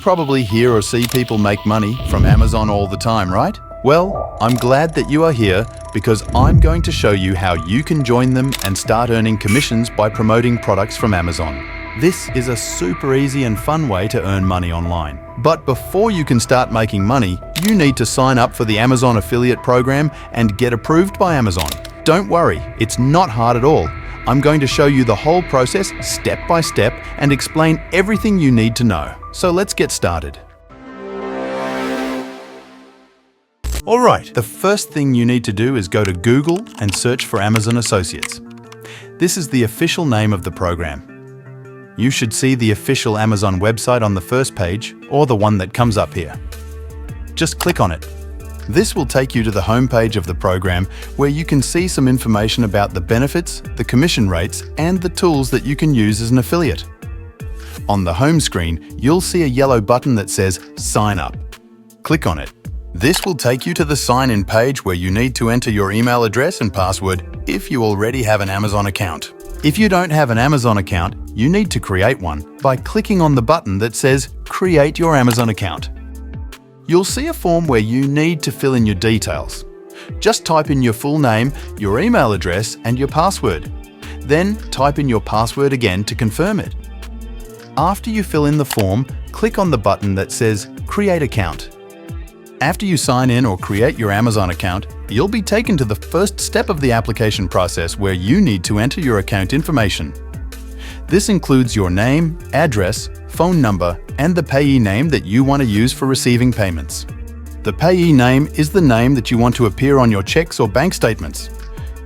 probably hear or see people make money from Amazon all the time, right? Well, I'm glad that you are here because I'm going to show you how you can join them and start earning commissions by promoting products from Amazon. This is a super easy and fun way to earn money online. But before you can start making money, you need to sign up for the Amazon affiliate program and get approved by Amazon. Don't worry, it's not hard at all. I'm going to show you the whole process step by step and explain everything you need to know. So let's get started. Alright, the first thing you need to do is go to Google and search for Amazon Associates. This is the official name of the program. You should see the official Amazon website on the first page or the one that comes up here. Just click on it. This will take you to the homepage of the program where you can see some information about the benefits, the commission rates, and the tools that you can use as an affiliate. On the home screen, you'll see a yellow button that says Sign Up. Click on it. This will take you to the sign-in page where you need to enter your email address and password if you already have an Amazon account. If you don't have an Amazon account, you need to create one by clicking on the button that says Create your Amazon account. You'll see a form where you need to fill in your details. Just type in your full name, your email address, and your password. Then type in your password again to confirm it. After you fill in the form, click on the button that says Create Account. After you sign in or create your Amazon account, you'll be taken to the first step of the application process where you need to enter your account information. This includes your name, address, phone number, and the payee name that you want to use for receiving payments. The payee name is the name that you want to appear on your checks or bank statements.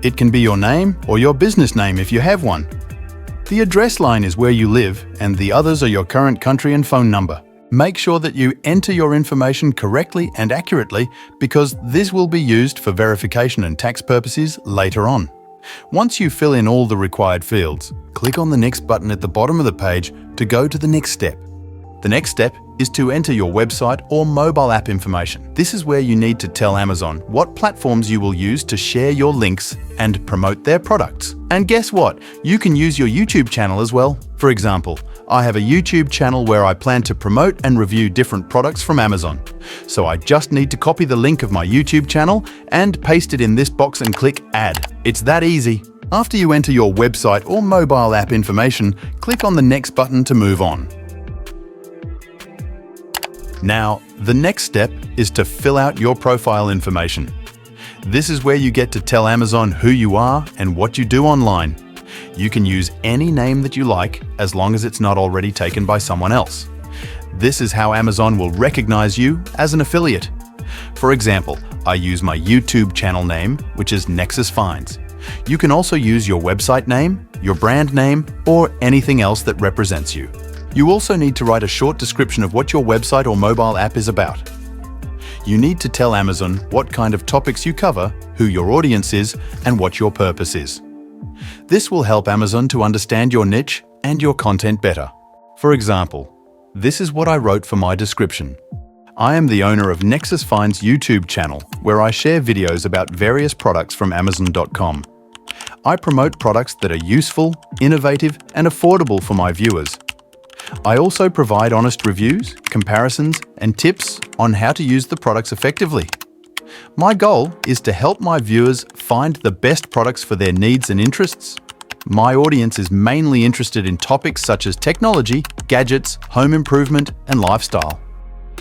It can be your name or your business name if you have one. The address line is where you live, and the others are your current country and phone number. Make sure that you enter your information correctly and accurately because this will be used for verification and tax purposes later on. Once you fill in all the required fields, click on the next button at the bottom of the page to go to the next step. The next step is to enter your website or mobile app information. This is where you need to tell Amazon what platforms you will use to share your links and promote their products. And guess what? You can use your YouTube channel as well. For example, I have a YouTube channel where I plan to promote and review different products from Amazon. So I just need to copy the link of my YouTube channel and paste it in this box and click Add. It's that easy. After you enter your website or mobile app information, click on the next button to move on. Now, the next step is to fill out your profile information. This is where you get to tell Amazon who you are and what you do online. You can use any name that you like as long as it's not already taken by someone else. This is how Amazon will recognize you as an affiliate. For example, I use my YouTube channel name, which is Nexus Finds. You can also use your website name, your brand name, or anything else that represents you. You also need to write a short description of what your website or mobile app is about. You need to tell Amazon what kind of topics you cover, who your audience is, and what your purpose is. This will help Amazon to understand your niche and your content better. For example, this is what I wrote for my description. I am the owner of Nexus Finds YouTube channel, where I share videos about various products from Amazon.com. I promote products that are useful, innovative, and affordable for my viewers. I also provide honest reviews, comparisons, and tips on how to use the products effectively. My goal is to help my viewers find the best products for their needs and interests. My audience is mainly interested in topics such as technology, gadgets, home improvement, and lifestyle.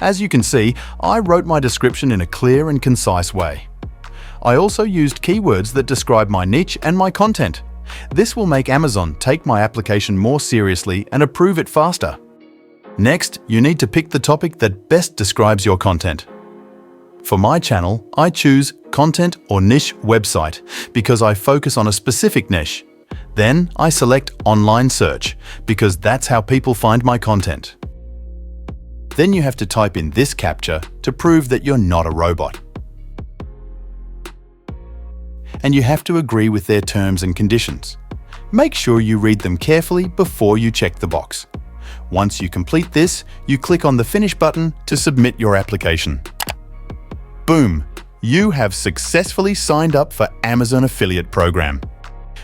As you can see, I wrote my description in a clear and concise way. I also used keywords that describe my niche and my content. This will make Amazon take my application more seriously and approve it faster. Next, you need to pick the topic that best describes your content. For my channel, I choose Content or Niche Website because I focus on a specific niche. Then I select Online Search because that's how people find my content. Then you have to type in this captcha to prove that you're not a robot. And you have to agree with their terms and conditions. Make sure you read them carefully before you check the box. Once you complete this, you click on the Finish button to submit your application. Boom! You have successfully signed up for Amazon Affiliate Program.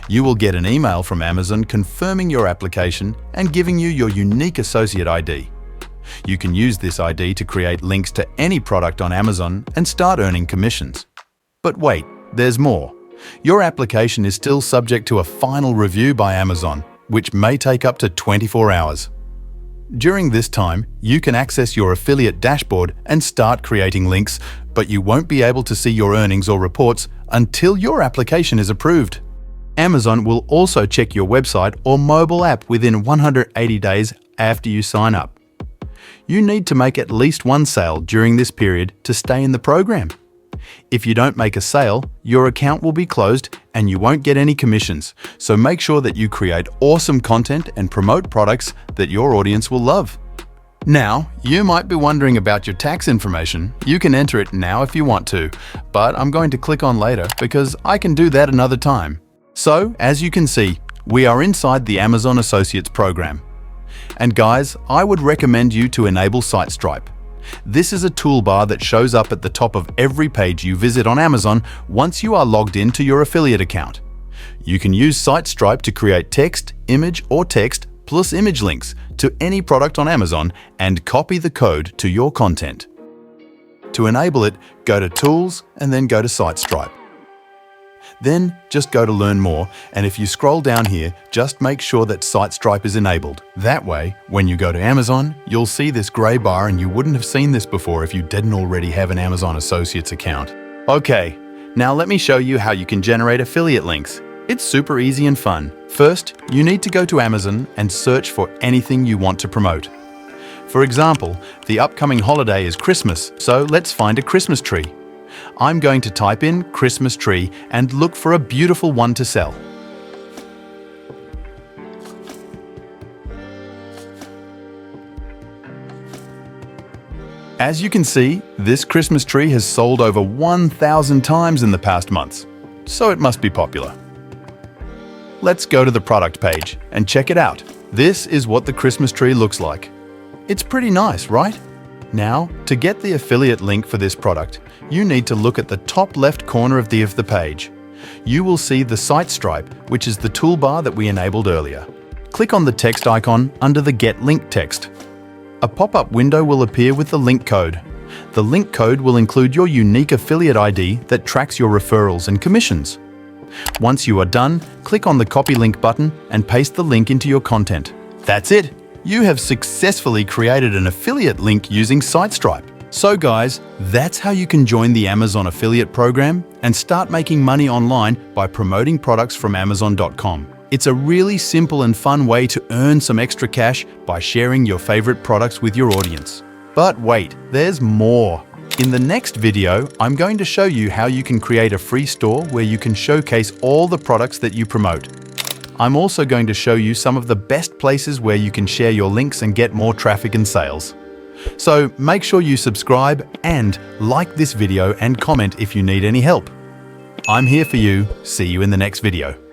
You will get an email from Amazon confirming your application and giving you your unique associate ID. You can use this ID to create links to any product on Amazon and start earning commissions. But wait, there's more. Your application is still subject to a final review by Amazon, which may take up to 24 hours. During this time, you can access your affiliate dashboard and start creating links, but you won't be able to see your earnings or reports until your application is approved. Amazon will also check your website or mobile app within 180 days after you sign up. You need to make at least one sale during this period to stay in the program. If you don't make a sale, your account will be closed and you won't get any commissions, so make sure that you create awesome content and promote products that your audience will love. Now, you might be wondering about your tax information. You can enter it now if you want to, but I'm going to click on later because I can do that another time. So, as you can see, we are inside the Amazon Associates program. And guys, I would recommend you to enable SiteStripe. This is a toolbar that shows up at the top of every page you visit on Amazon once you are logged into your affiliate account. You can use SiteStripe to create text, image, or text plus image links to any product on Amazon and copy the code to your content. To enable it, go to Tools and then go to SiteStripe. Then just go to Learn More, and if you scroll down here, just make sure that SiteStripe is enabled. That way, when you go to Amazon, you'll see this grey bar and you wouldn't have seen this before if you didn't already have an Amazon Associates account. Okay, now let me show you how you can generate affiliate links. It's super easy and fun. First, you need to go to Amazon and search for anything you want to promote. For example, the upcoming holiday is Christmas, so let's find a Christmas tree. I'm going to type in Christmas tree and look for a beautiful one to sell. As you can see, this Christmas tree has sold over 1,000 times in the past months, so it must be popular. Let's go to the product page and check it out. This is what the Christmas tree looks like. It's pretty nice, right? Now, to get the affiliate link for this product, you need to look at the top left corner of the page. You will see the SiteStripe, which is the toolbar that we enabled earlier. Click on the text icon under the Get Link text. A pop-up window will appear with the link code. The link code will include your unique affiliate ID that tracks your referrals and commissions. Once you are done, click on the Copy Link button and paste the link into your content. That's it! You have successfully created an affiliate link using SiteStripe. So guys, that's how you can join the Amazon affiliate program and start making money online by promoting products from Amazon.com. It's a really simple and fun way to earn some extra cash by sharing your favorite products with your audience. But wait, there's more. In the next video, I'm going to show you how you can create a free store where you can showcase all the products that you promote. I'm also going to show you some of the best places where you can share your links and get more traffic and sales. So make sure you subscribe and like this video and comment if you need any help. I'm here for you. See you in the next video.